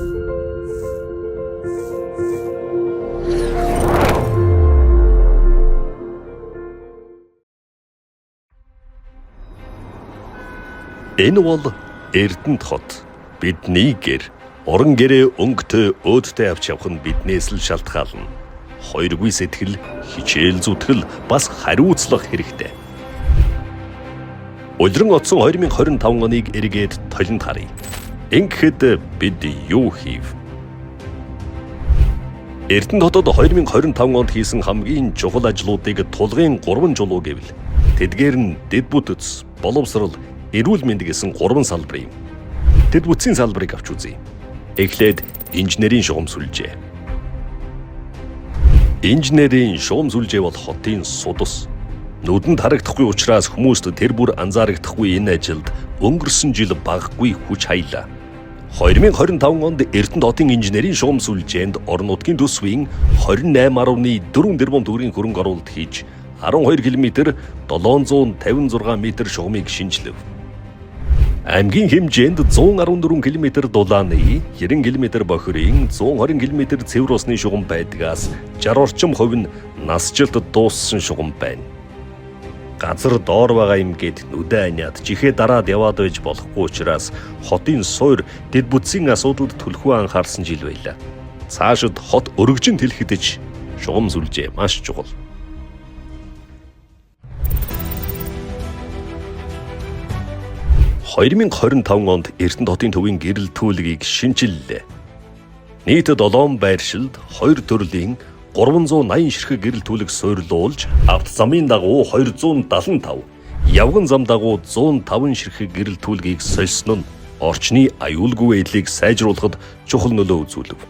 Энэ бол Эрдэнэт хот. Бидний гэр, орон гэрээ өнгөтэй өөдтэй авч явах нь биднээс л шалтгаална. Хоёргүй сэтгэл, хичээл зүтгэл, бас хариуцлах хэрэгтэй. Улиран оцсон 2025 оныг эргээд толинд харъя. Ингэхэд бид юу хийв? Эрдэнэт хотод 2025 онд хийсэн хамгийн чухал ажлуудыг тулгын 3 жулуу гэвэл тэдгээр нь дэд бүтэц, боловсрол, эрүүл мэнд гэсэн 3 салбар юм. Дэд бүтцийн салбарыг авч үзье. Эхлээд инженерийн шугам сүлжээ. Инженерийн шугам сүлжээ бол хотын судас. Нүдэнд харагдахгүй учраас хүмүүст тэр бүр анзаарагдахгүй энэ ажилд өнгөрсөн жил багагүй хүч хаялаа. 2025 онд Эрдэнэт хотын инженерийн шугам сүлжээнд орон нутгийн төсвийн 28.4 тэрбум төгрөгийн хөрөнгө оруулалт хийж 12 км 756 м шугамыг шинжилв. Аймгийн хэмжээнд 114 км дулааны, 90 км бохирын, 120 км цэвэр усны шугам байдгаас 60 орчим хувь нь насжилт дууссан шугам байна. Газар доор байгаа юм гээд нүдэ аниад жихээ дараад яваад байж болохгүй учраас хотын суур дэд бүтцийн асуудалд түлхүү анхаарсан жил байлаа. Цаашид хот өргөжин тэлхэж шугам сүлжээ маш чухал. 2025 онд Эрдэнэт хотын төвийн гэрэл төлгийг шинжиллээ. Нийт 7 байршилд 2 төрлийн 380 ширхэг гэрэл төлөг суйрлуулж, авто замын дагуу 275, явган зам дагуу 105 ширхэг гэрэл төлгийг сольсон нь орчны аюулгүй байдлыг сайжруулахад чухал нөлөө үзүүлв.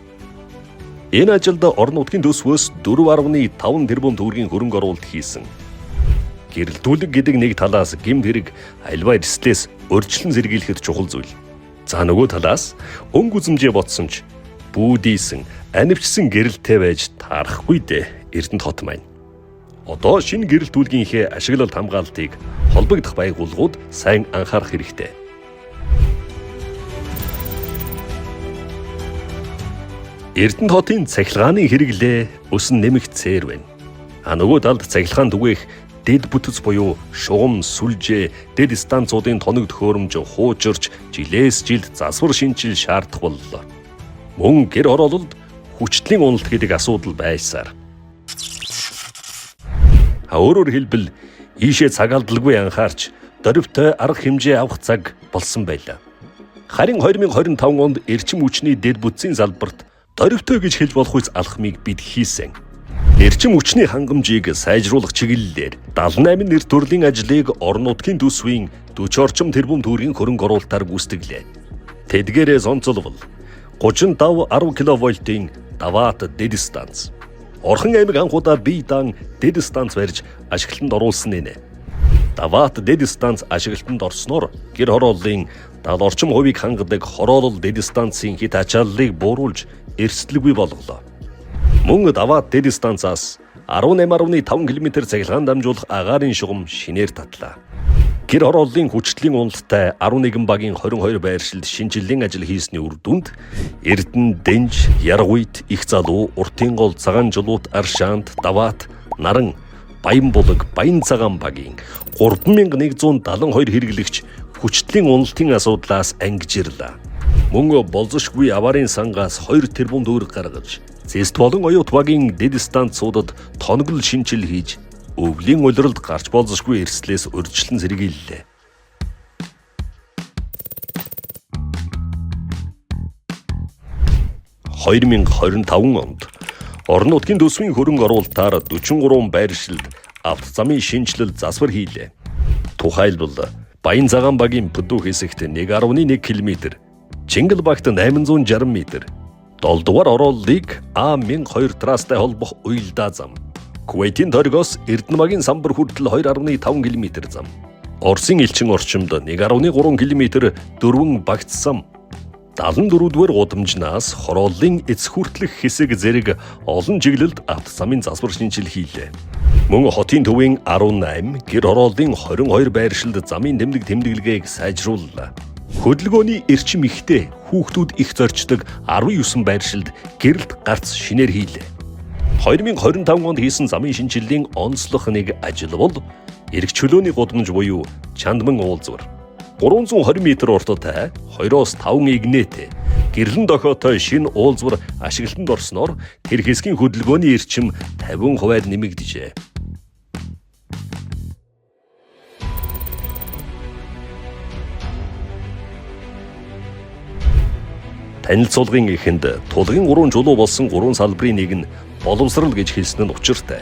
Энэ ажилд орон нутгийн төсвөөс 4.5 тэрбум төгрөгийн хөрөнгө оруулалт хийсэн. Гэрэлтүүлэг гэдэг нэг талаас гэмт хэрэг альва эрсдлээс урьдчилан сэргийлэхэд чухал зүйл. За нөгөө талаас өнгө үзэмжээ ботсон ч бүүдийсэн, анивчсан гэрэлтэй байж таарахгүй дээ Эрдэнэт хот маань. Одоо шинэ гэрэлтүүлгийнхээ ашиглалт хамгаалтыг холбогдох байгууллагууд сайн анхаарах хэрэгтэй. Эрдэнэт хотын цахилгааны хэрэглээ өсөн нэмэгдсээр байна. Нөгөө талд цахилгаан түгээх дэд бүтэц буюу шугам, сүлжээ, дэд станцуудын тоног төхөөрөмж хуучирч жилээс жилд засвар шинжил шаардах боллоо. Мөн гэр хороололд хүчтлийн уналт гэдэг асуудал байсаар. Өөрөөр хэлбэл ийшээ цаг алдалгүй анхаарч дөрвтэй арга хэмжээ авах цаг болсон байлаа. Харин 2025 онд эрчим хүчний дэд бүтцийн салбарт дөрвтэй гэж хэлж болох үс алхмыг бид хийсэн. Эрчим хүчний хангамжийг сайжруулах чиглэлээр 78 нэр төрлийн ажлыг орон нутгийн төсвийн 40 орчим тэрбум төгрөгийн хөрөнгө оруулалтаар гүйцэтгэлээ. Тэдгээрээс онцлбол 35 10 кВт-ийн Даваат дэд станц. Орхон аймаг анхудаа бие даан дэд станц барьж ашиглалтанд оруулсан нэ. Даваат дэд станц ашиглалтанд орсноор гэр хорооллын 70 орчим хувийг хангадаг хороолол дэд станцын хит ачааллыг бууруулж эрсдэлгүй болголоо. Мөн Даваат дэд станцаас 18.5 км цахилгаан дамжуулах агаарын шугам шинээр татлаа. Гэр хорооллын хүчтлийн уналттай 11 багийн 22 байршилд шинжиллийн ажил хийсний үр дүнд Эрдэнэ, Дэнж, Яргуйт, Их залуу, Уртын гол, Цагаан жулуут, Аршаант, Даваат, Наран, Баянбулаг, Баян цагаан багийн 3172 хэрэглэгч хүчтлийн уналтын асуудлаас ангижирлаа. Мөн болзошгүй аварын сангаас 2 тэрбум төгрөг гаргаж Зэст болон оюут багийн дэд станцуудад тоноглол шинжил хийж өвлийн улиралд гарч болзошгүй эрсдлээс урьдчилан сэргийллээ. – 2025 онд орон нутгийн төсвийн хөрөнгө оруулалтаар 43 байршилд авто замын шинжилэл засвар хийлээ. Тухайлбал Баян цагаан багийн Пүдүү хэсэгт 1.1 км, Чингэлбагт 860 м, 7 дугаар орооллыг А1002 трастай холбох уялдаа зам. Кувейтийн торгоос Эрдэнэ багийн самбар хүртэл 2.5 км зам. Оросын элчин орчимд 1.3 км дөрвөн багц зам. 74-р гудамжнаас хорооллын эцэг хүртэлх хэсэг зэрэг олон чиглэлд авто замын засвар шинжил хийлээ. Мөн хотын төвийн 18, гэр хорооллын 22 байршилд замын тэмдэг тэмдэглэгээг сайжрууллаа. Хөдөлгөөний эрчим ихтэй хүүхдүүд их зорчдог 19 байршилд гэрэлт гарц шинээр хийлээ. 2025 онд хийсэн замын шинжилгээний онцлог нэг ажил бол эрх чөлөөний гудамж буюу Чандман уулзвар. 320 м урттай 2-5 игнэтэй гэрлэн дохиотой шинэ уулзвар ашиглалтанд орсноор тэр хэсгийн хөдөлгөөний эрчим 50% нэмэгдэжээ. Танилцуулгын эхэнд тулгын 3 жулуу болсон 3 салбарын нэг нь боловсрал гэж хэлсэн нь учиртай.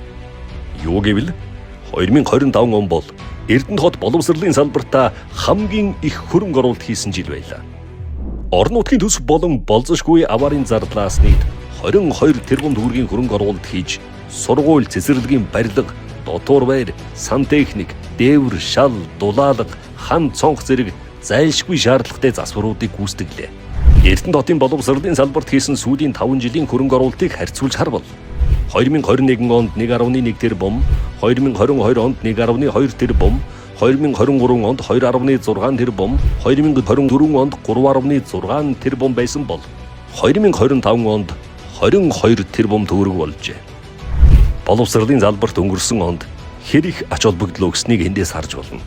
Юу гэвэл 2025 он бол Эрдэнэт хот боловсролын салбартаа хамгийн их хөрөнгө оруулалт хийсэн жил байлаа. Орон нутгийн төсөв болон болзошгүй аваарын зардлаас нийт 22 тэрбум төгрөгийн хөрөнгө оруулалт хийж сургууль, цэцэрлэгийн барилга, дотуур байр, сантехник, дээвэр, шал, дулаалга, хан цонх зэрэг зайлшгүй шаардлагатай засваруудыг гүйцэтгэлээ. Эрдэнэт хотын боловсролын салбарт хийсэн сүүлийн 5 жилийн хөрөнгө оруулалтыг харьцуулж харвал 2021 онд 1.1 тэрбум, 2022 онд 1.2 тэрбум, 2023 онд 2.6 тэрбум, 2024 онд 3.6 тэрбум байсан бол 2025 онд 22 тэрбум төгрөг болжээ. Боловсролын залбарт өнгөрсөн онд хэр их ач холбогдол өгснийг эндээс харж болно.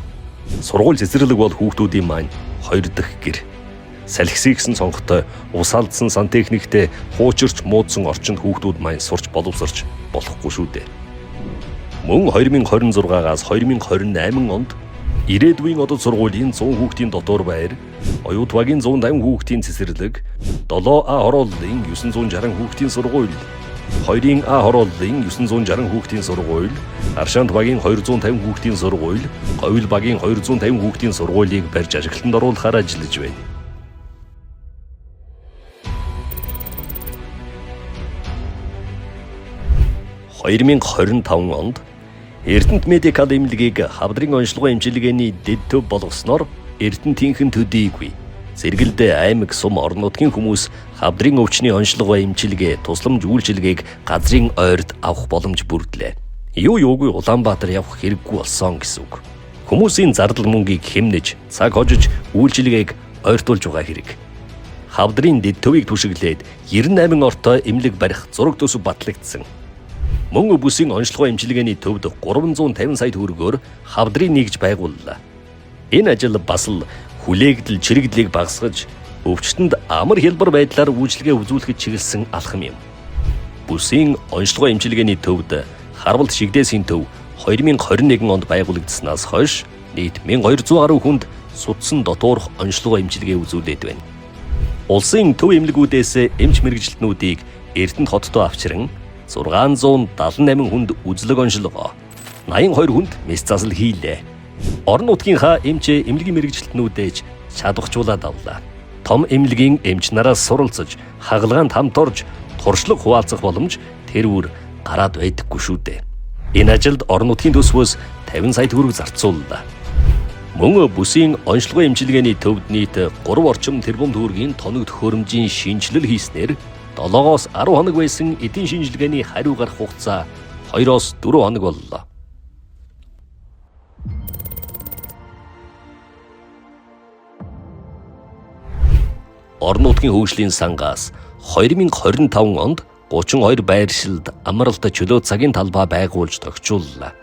Сургууль цэцэрлэг бол хүүхдүүдийн маань 2 дахь гэр. Салхисыг гэсэн цонхтой, ус алдсан сантехниктэй хуучирч муудсан орчинд хүүхдүүд маань сурч боловсрч болохгүй шүү дээ. Мөн 2026-аас 2028 онд ирээдүйн одод сургуулийн 100 хүүхдийн дотор байр, оюут багийн 150 хүүхдийн цэцэрлэг, 7А хорооллын 960 хүүхдийн сургууль, 2А хорооллын 960 хүүхдийн сургууль, Аршаант багийн 250 хүүхдийн сургууль, Говьл багийн 250 хүүхдийн сургуулийг барьж ажиглалтанд оруулахаар ажиллаж байна. - 2025 онд Эрдэнэт медикал эмнэлгийг хавдрын онцлогоо эмчилгээний дэд төв болгосноор Эрдэнэтийнхэн төдийгүй. Зэрэгэлд аймаг сум орон нутгийн хүмүүс хавдрын өвчний онцлогоо эмчилгээ тусламж үйлчилгээг газрын ойрд авах боломж бүрдлээ. Юугүй Улаанбаатар явах хэрэггүй болсон гэсэн үг. Хүмүүсийн зардал мөнгийг хэмнэж, цаг хожиж үйлчилгээг ойртуулж байгаа хэрэг. Хавдрын дэд төвийг түшиглээд 98 ортой эмнэлэг барих зураг төсөв батлагдсан. Мөн бүсийн онцлогоо эмчилгээний төвд 350 сая төгрөгөөр хавдрыг нэгж байгууллаа. Энэ ажил бас л хүлээгдэл чирэгдлийг багасгаж, өвчтөнд амар хялбар байдлаар үйлчилгээ үзүүлэхэд чиглэсэн алхам юм. Бүсийн онцлогоо эмчилгээний төвд харвалт шигдээсийн төв 2021 онд байгуулагдсанаас хойш нийт 1200 гаруй хүнд судсан дотоорх онцлогоо эмчилгээ үзүүлээд байна. Улсын төв эмнэлгүүдээс эмч мэргэжилтнүүдийг Эрдэнэт хотдоо авчран 678 хүнд үзлэг онцлогоо, 82 хүнд мэс засал хийлээ. Орон нутгийнхаа эмч эмнэлгийн мэргэжилтнүүдээж чадварчуулаад авлаа. Том эмнэлгийн эмч нараас суралцаж, хагалгаанд хамт орж, туршлага хуваалцах боломж тэрвэр гараад байдаггүй шүү дээ. Энэ ажилд орон нутгийн төсвөөс 50 сая төгрөг зарцууллаа. Мөн бүсийн онцлогоо эмчилгээний төвд нийт 3 орчим тэрбум төгрөгийн тоног төхөөрөмжийн шинжилэл хийснээр 7-оос 10 хоног байсан эдийн шинжилгээний хариу гарах хугацаа 2-оос 4 хоног боллоо. Орон нутгийн хөгжлийн сангаас 2025 онд 32 байршилд амралт чөлөө цагийн талбай байгуулж тогтчууллаа.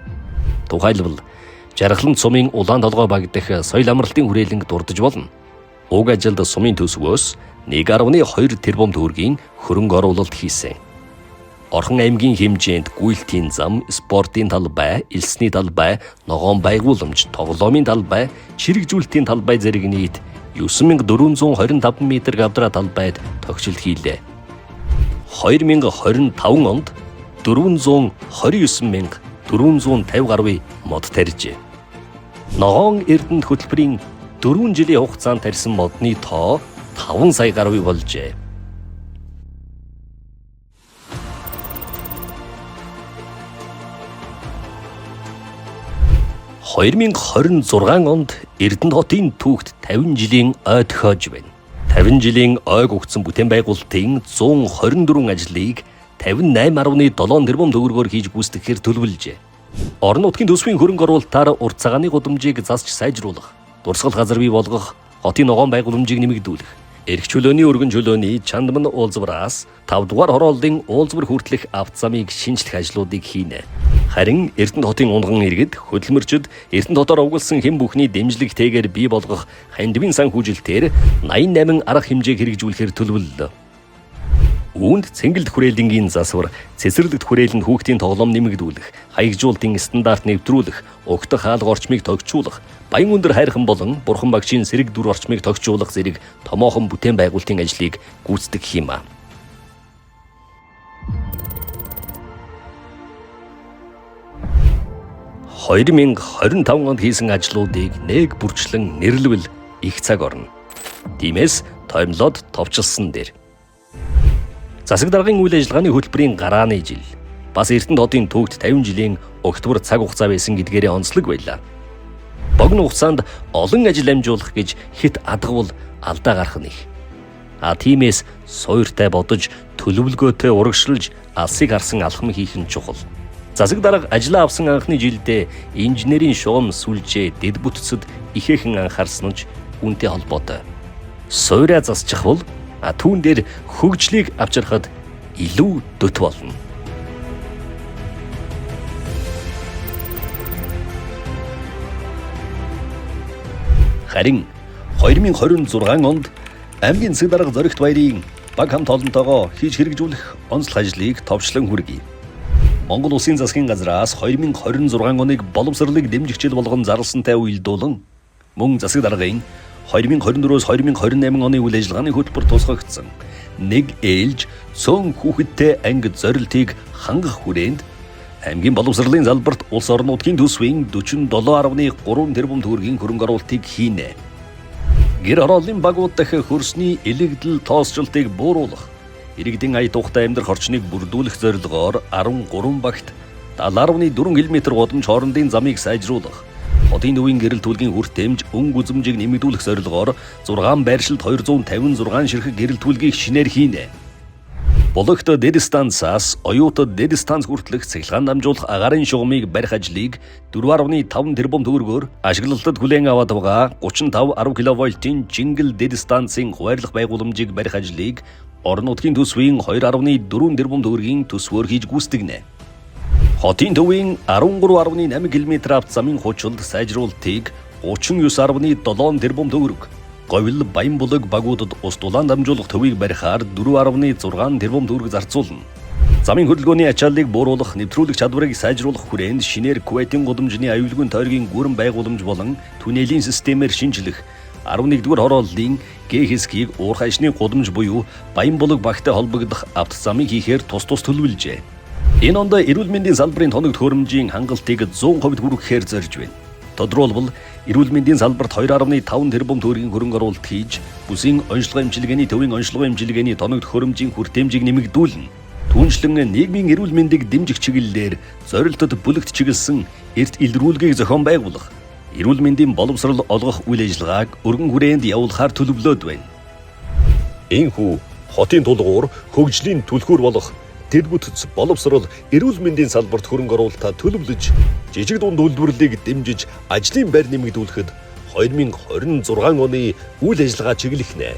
Тухайлбал Жаргалан сумын улаан толгой баг дэх соёл амралтын хүрээлэнг дурдж болно. Уг ажилд сумын төсвөөс 1.2 тэрбум төгрөгийн хөрөнгө оруулалт хийсэн. Орхон аймгийн хэмжээнд гүйлтийн зам, спортын талбай, элсний талбай, ногоон байгууламж, тоглоомын талбай, чирэгжүүлэлтийн талбай зэрэг нийт 9425 м квадрат талбайд тогтчилт хийлээ. 2025 онд 429,450 гаруй мод тарьжээ. Ногоон Эрдэнэт хөтөлбөрийн 4 жилийн хугацаанд тарьсан модны тоо 5 сая гаруй болжээ. - 2026 онд Эрдэнэт хотын түүхт 50 жилийн ой тохиож байна. 50 жилийн ойг өгсөн бүтээн байгуулалтын 124 ажлыг 58.7 тэрбум төгрөгөөр хийж гүйцэтгэхээр төлөвлөжээ. Орон нутгийн төсвийн хөрөнгө оруулалтаар урт цагааны гудамжийг засч сайжруулах, дурсгал газар бий болгох, хотын ногоон байгууламжийг нэмэгдүүлэх, эрх чөлөөний өргөн чөлөөний Чандман уулзвараас 5 дугаар хорооллын уулзвар хүртэлх авто замыг шинжлэх ажлуудыг хийнэ. Харин Эрдэнэт хотын унган иргэд хөдөлмөрчид Эрдэнэт хотоор угуулсан хэм бүхний дэмжлэгтэйгээр бий болгох хандивын санхүүжилтээр 88 арга хэмжээг хэрэгжүүлэхээр төлөвлөлөө. Үүнд цэнгэлд хүрээлэнгийн засвар, цэцэрлэгт хүрээлэнд хүүхдийн тоглоом нэмэгдүүлэх, хаягжуултын стандарт нэвтрүүлэх, угтах хаалга орчмыг тогтчуулах, баян өндөр хайрхан болон бурхан багшийн сэрэг дүр орчмыг тогтчуулах зэрэг томоохон бүтээн байгуулалтын ажлыг гүйцэтгэх юм а. - 2025 онд хийсэн ажлуудыг нэг бүрчлэн нэрлэвэл их цаг орно. Тиймээс тоймлоод товчилсан дээр. Засаг даргын үйл ажиллагааны хөтөлбөрийн гарааны жил бас Эрдэнэт хотын төвд 50 жилийн октябр цаг хугацаа байсан гэдгээрээ онцлог байлаа. Богино хугацаанд олон ажил амжуулах гэж хэд адгавал алдаа гарах нь их. Тиймээс суйртай бодож, төлөвлөгөөтэй урагшилж алсыг харсан алхам хийх нь чухал. Засаг дарга ажиллаа авсан анхны жилдээ инженерийн шугам сүлжээ дэд бүтцэд ихээхэн анхаарсан нь үүнтэй холбоотой. Суйраа засчих бол түүн дээр хөгжлийг авчрахад илүү дөт болно. Харин 2026 онд аймгийн засаг дарга Зоригт баярын баг хамт олонтойгоо хийж хэрэгжүүлэх онцлог ажлыг товчлон хүргэе. Монгол Улсын засгийн газраас 2026 оныг боловсролыг дэмжигчил болгон зарласантай уялдуулан мөн засаг даргын 2024-өөс 2028 оны үйл ажиллагааны хөтөлбөр тусгагдсан нэг ээлж цөөн хүүхэдтэй анги зорилтыг хангах хүрээнд аймгийн боловсролын залбарт улс орон нутгийн төсвийн 47.3 тэрбум төгрөгийн хөрөнгө оруулалтыг хийнэ. Гэр хорооллын багууд дахин хөрсний элэгдэл тоосчлтыг бууруулах, иргэдийн ая тухтай амьдрах орчныг бүрдүүлэх зорилгоор 13 багт 70.4 км гудамж хоорондын замыг сайжруулах, хотын төвийн гэрэл түлгийн хүртээмж өнгө үзэмжийг нэмэгдүүлэх зорилгоор 6 байршилд 256 ширхэг гэрэл түлгийг шинээр хийнэ. Бологт дэд станцаас оюутад дэд станц хүртэлх цахилгаан дамжуулах агаарын шугамыг барих ажлыг 4.5 тэрбум төгрөгөөр ашиглалтад хүлээн аваад байгаа 35 10 кВт-ийн Жингэл дэд станцын хуваарлах байгууламжийг барих ажлыг орон нутгийн төсвийн 2.4 тэрбум төгрөгийн төсвөөр хийж гүйцэтгэнэ. Хотын төвийн 13.8 км авто замын хучилд сайжруулалтыг 39.7 тэрбум төгрөг, говьл баян булаг багуудад ус дулаан дамжуулах төвийг барихаар 4.6 тэрбум төгрөг зарцуулна. Замын хөдөлгөөний ачааллыг бууруулах, нэвтрүүлэх чадварыг сайжруулах хүрээнд шинээр Кувейтийн гудамжны аюулгүй тойргийн гүрэн байгууламж болон түнэлийн системээр шинжлэх 11-р хорооллын Г хэсгийг уурхай ажны гудамж буюу баян булаг багтай холбогдох авто замыг хийхээр тус төлөвлөжээ. Энэ онд эрүүл мэндийн салбарын тоногт хөрөмжийн хангалтыг 100% хүргэхээр зорж байна. Тодорхойлбол эрүүл мэндийн салбарт 2.5 тэрбум төгрөгийн хөрөнгө оруулалт хийж, бүсийн онцлогоо эмчилгээний төвийн онцлогоо эмчилгээний тоногт хөрөмжийн хүртээмжийг нэмэгдүүлнэ. Түүнчлэн нийгмийн эрүүл мэндийг дэмжих чиглэлээр зорилтод бүлэгт чиглэсэн эрт илрүүлгийг зохион байгуулах, эрүүл мэндийн боловсрол олгох үйл ажиллагааг өргөн хүрээнд явуулахаар төлөвлөд байна. Энэхүү хотын тулгуур хөгжлийн түлхүүр болох дэд бүтц боловсрол эрүүл мэндийн салбарт хөрөнгө оруулалтаа төлөвлөж, жижиг дунд үйлдвэрлэлийг дэмжиж ажлын байр нэмэгдүүлэхэд 2026 оны үйл ажиллагаа чиглэх нэ.